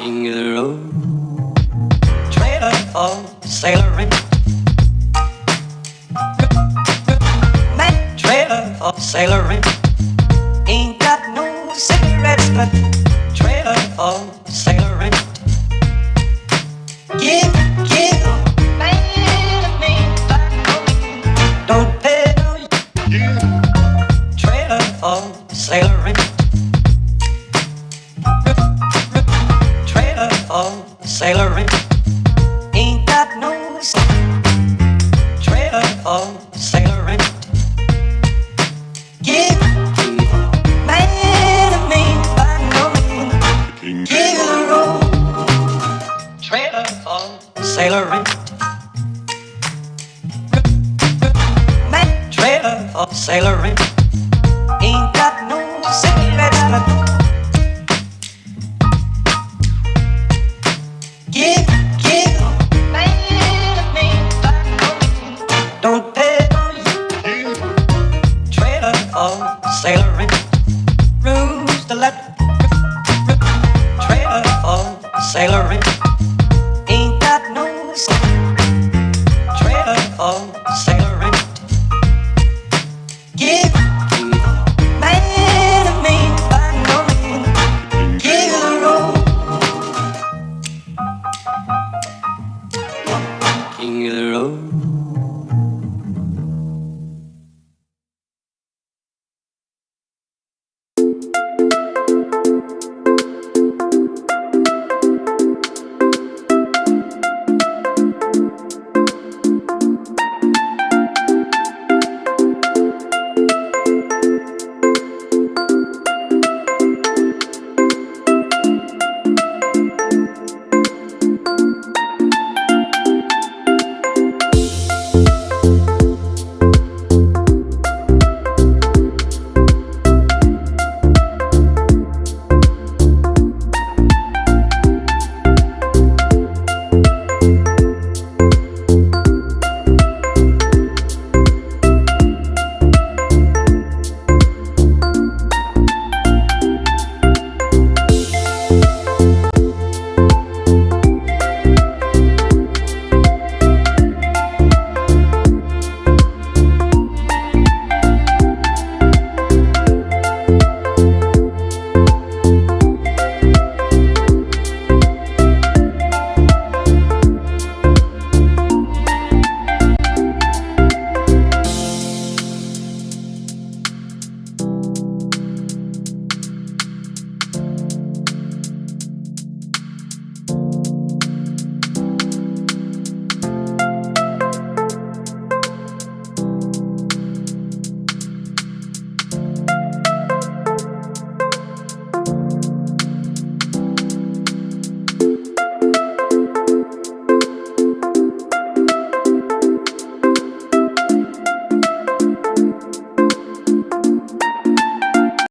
King of the road, trailer for sailoring, man, trailer for sailoring. Ain't got no cigarettes, but trailer for sailoring. Give, man, me, don't pay no. Trailer for sailoring. Trailer for sailoring. Ain't got no trailer for sailoring. Give, man, me, by no means. Give the road. Trailer for sailoring. Man, trailer for sailoring. Ain't got no cigarettes, but give, man, me, don't pay no you. Trailer for sailoring. Rooms to let. Trailer for sailoring.